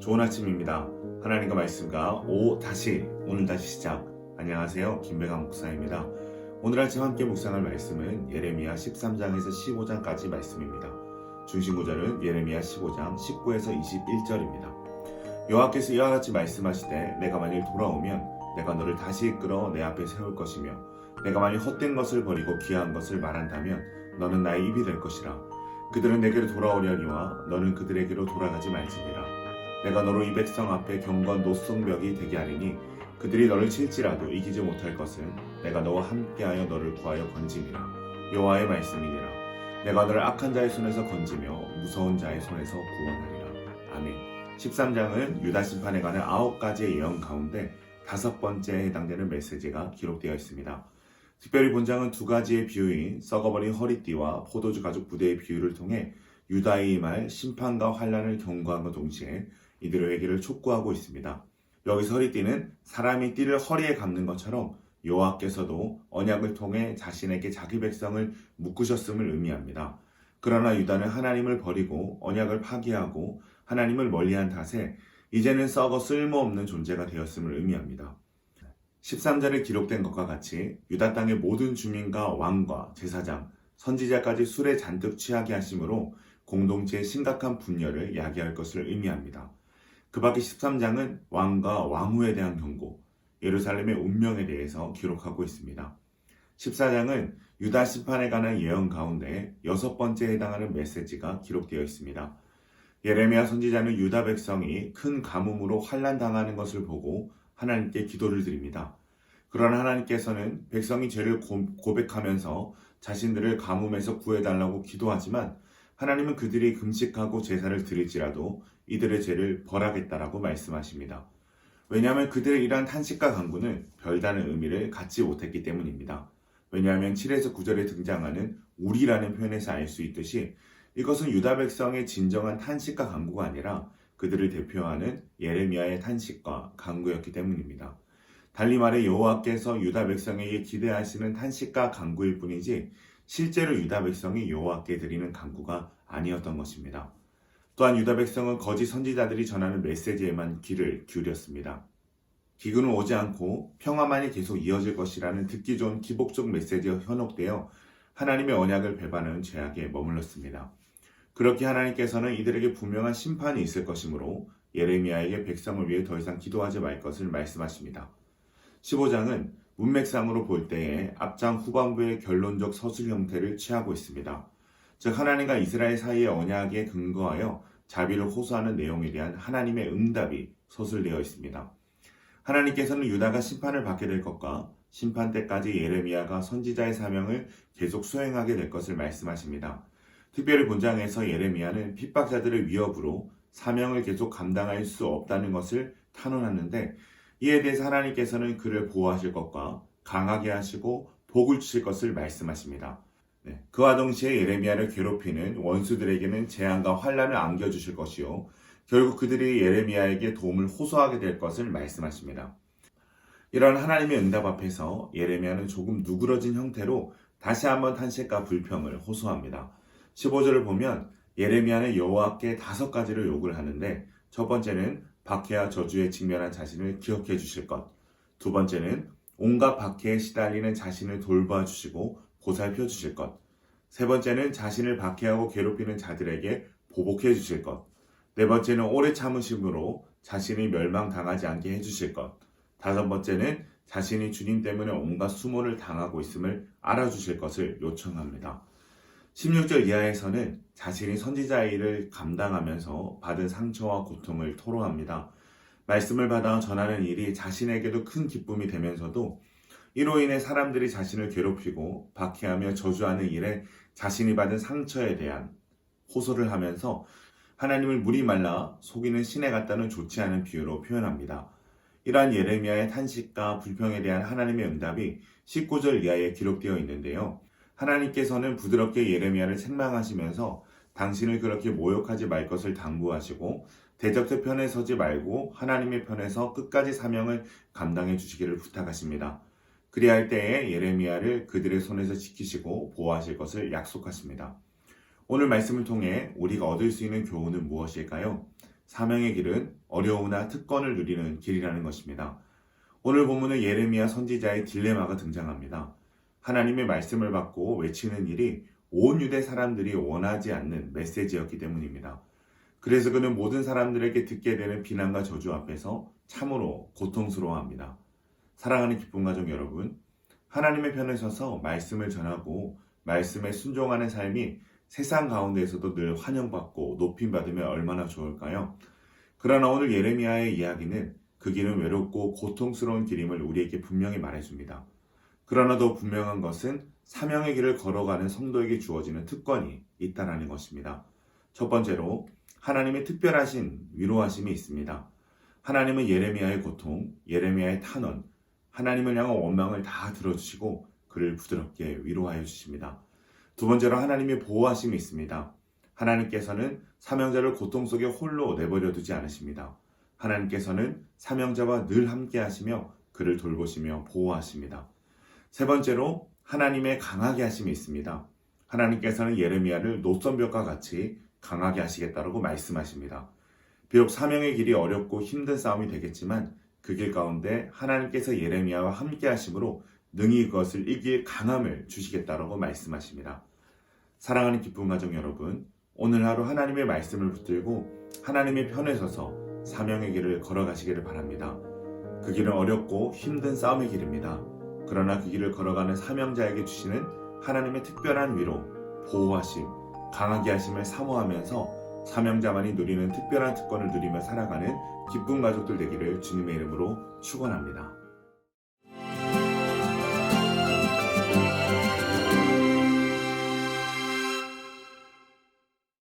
좋은 아침입니다. 하나님과 말씀과 오늘 다시 시작. 안녕하세요. 김배강 목사입니다. 오늘 아침 함께 묵상할 말씀은 예레미야 13장에서 15장까지 말씀입니다. 중심 구절은 예레미야 15장 19에서 21절입니다. 여호와께서 이와 같이 말씀하시되 내가 만일 돌아오면 내가 너를 다시 이끌어 내 앞에 세울 것이며 내가 만일 헛된 것을 버리고 귀한 것을 말한다면 너는 나의 입이 될 것이라. 그들은 내게로 돌아오려니와 너는 그들에게로 돌아가지 말지니라. 내가 너로 이 백성 앞에 경건 노성벽이 되게 하리니 그들이 너를 칠지라도 이기지 못할 것은 내가 너와 함께하여 너를 구하여 건짐이라. 여호와의 말씀이니라. 내가 너를 악한 자의 손에서 건지며 무서운 자의 손에서 구원하리라. 아멘. 13장은 유다 심판에 관한 9가지의 예언 가운데 5번째에 해당되는 메시지가 기록되어 있습니다. 특별히 본장은 2가지의 비유인 썩어버린 허리띠와 포도주 가죽 부대의 비유를 통해 유다에 임할 심판과 환란을 경고함과 동시에 이들의 회개를 촉구하고 있습니다. 여기서 허리띠는 사람이 띠를 허리에 감는 것처럼 여호와께서도 언약을 통해 자신에게 자기 백성을 묶으셨음을 의미합니다. 그러나 유다는 하나님을 버리고 언약을 파기하고 하나님을 멀리한 탓에 이제는 썩어 쓸모없는 존재가 되었음을 의미합니다. 13절에 기록된 것과 같이 유다 땅의 모든 주민과 왕과 제사장, 선지자까지 술에 잔뜩 취하게 하심으로 공동체의 심각한 분열을 야기할 것을 의미합니다. 그 밖에 13장은 왕과 왕후에 대한 경고, 예루살렘의 운명에 대해서 기록하고 있습니다. 14장은 유다 심판에 관한 예언 가운데 6번째에 해당하는 메시지가 기록되어 있습니다. 예레미야 선지자는 유다 백성이 큰 가뭄으로 환난당하는 것을 보고 하나님께 기도를 드립니다. 그러나 하나님께서는 백성이 죄를 고백하면서 자신들을 가뭄에서 구해달라고 기도하지만 하나님은 그들이 금식하고 제사를 드릴지라도 이들의 죄를 벌하겠다라고 말씀하십니다. 왜냐하면 그들의 이러한 탄식과 간구는 별다른 의미를 갖지 못했기 때문입니다. 왜냐하면 7에서 9절에 등장하는 우리라는 표현에서 알 수 있듯이 이것은 유다 백성의 진정한 탄식과 간구가 아니라 그들을 대표하는 예레미야의 탄식과 간구였기 때문입니다. 달리 말해 여호와께서 유다 백성에게 기대하시는 탄식과 간구일 뿐이지 실제로 유다 백성이 여호와께 드리는 간구가 아니었던 것입니다. 또한 유다 백성은 거짓 선지자들이 전하는 메시지에만 귀를 기울였습니다. 기근은 오지 않고 평화만이 계속 이어질 것이라는 듣기 좋은 기복적 메시지가 현혹되어 하나님의 언약을 배반하는 죄악에 머물렀습니다. 그렇게 하나님께서는 이들에게 분명한 심판이 있을 것이므로 예레미야에게 백성을 위해 더 이상 기도하지 말 것을 말씀하십니다. 15장은 문맥상으로 볼 때에 앞장 후반부의 결론적 서술 형태를 취하고 있습니다. 즉 하나님과 이스라엘 사이의 언약에 근거하여 자비를 호소하는 내용에 대한 하나님의 응답이 서술되어 있습니다. 하나님께서는 유다가 심판을 받게 될 것과 심판 때까지 예레미야가 선지자의 사명을 계속 수행하게 될 것을 말씀하십니다. 특별히 본장에서 예레미야는 핍박자들의 위협으로 사명을 계속 감당할 수 없다는 것을 탄원하는데 이에 대해서 하나님께서는 그를 보호하실 것과 강하게 하시고 복을 주실 것을 말씀하십니다. 그와 동시에 예레미야를 괴롭히는 원수들에게는 재앙과 환란을 안겨주실 것이요 결국 그들이 예레미야에게 도움을 호소하게 될 것을 말씀하십니다. 이런 하나님의 응답 앞에서 예레미야는 조금 누그러진 형태로 다시 한번 탄식과 불평을 호소합니다. 15절을 보면 예레미야는 여호와께 5가지를 요구를 하는데 첫 번째는 박해와 저주에 직면한 자신을 기억해 주실 것, 두 번째는 온갖 박해에 시달리는 자신을 돌봐 주시고 보살펴 주실 것, 세 번째는 자신을 박해하고 괴롭히는 자들에게 보복해 주실 것, 네 번째는 오래 참으심으로 자신이 멸망당하지 않게 해주실 것, 다섯 번째는 자신이 주님 때문에 온갖 수모를 당하고 있음을 알아주실 것을 요청합니다. 16절 이하에서는 자신이 선지자의 일을 감당하면서 받은 상처와 고통을 토로합니다. 말씀을 받아 전하는 일이 자신에게도 큰 기쁨이 되면서도 이로 인해 사람들이 자신을 괴롭히고 박해하며 저주하는 일에 자신이 받은 상처에 대한 호소를 하면서 하나님을 물이 말라 속이는 신에 같다는 좋지 않은 비유로 표현합니다. 이러한 예레미야의 탄식과 불평에 대한 하나님의 응답이 19절 이하에 기록되어 있는데요. 하나님께서는 부드럽게 예레미야를 책망하시면서 당신을 그렇게 모욕하지 말 것을 당부하시고 대적자 편에 서지 말고 하나님의 편에서 끝까지 사명을 감당해 주시기를 부탁하십니다. 그리할 때에 예레미야를 그들의 손에서 지키시고 보호하실 것을 약속하십니다. 오늘 말씀을 통해 우리가 얻을 수 있는 교훈은 무엇일까요? 사명의 길은 어려우나 특권을 누리는 길이라는 것입니다. 오늘 본문은 예레미야 선지자의 딜레마가 등장합니다. 하나님의 말씀을 받고 외치는 일이 온 유대 사람들이 원하지 않는 메시지였기 때문입니다. 그래서 그는 모든 사람들에게 듣게 되는 비난과 저주 앞에서 참으로 고통스러워합니다. 사랑하는 기쁨 가족 여러분, 하나님의 편에 서서 말씀을 전하고 말씀에 순종하는 삶이 세상 가운데에서도 늘 환영받고 높임받으면 얼마나 좋을까요? 그러나 오늘 예레미야의 이야기는 그 길은 외롭고 고통스러운 길임을 우리에게 분명히 말해줍니다. 그러나 더 분명한 것은 사명의 길을 걸어가는 성도에게 주어지는 특권이 있다는 것입니다. 첫 번째로 하나님의 특별하신 위로하심이 있습니다. 하나님은 예레미야의 고통, 예레미야의 탄원, 하나님을 향한 원망을 다 들어주시고 그를 부드럽게 위로하여 주십니다. 두 번째로 하나님의 보호하심이 있습니다. 하나님께서는 사명자를 고통 속에 홀로 내버려 두지 않으십니다. 하나님께서는 사명자와 늘 함께 하시며 그를 돌보시며 보호하십니다. 세 번째로 하나님의 강하게 하심이 있습니다. 하나님께서는 예레미야를 노선벽과 같이 강하게 하시겠다라고 말씀하십니다. 비록 사명의 길이 어렵고 힘든 싸움이 되겠지만 그 길 가운데 하나님께서 예레미야와 함께 하심으로 능히 그것을 이길 강함을 주시겠다라고 말씀하십니다. 사랑하는 기쁨 가족 여러분, 오늘 하루 하나님의 말씀을 붙들고 하나님의 편에 서서 사명의 길을 걸어가시기를 바랍니다. 그 길은 어렵고 힘든 싸움의 길입니다. 그러나 그 길을 걸어가는 사명자에게 주시는 하나님의 특별한 위로, 보호하심, 강하게 하심을 사모하면서 사명자만이 누리는 특별한 특권을 누리며 살아가는 기쁜 가족들 되기를 주님의 이름으로 축원합니다.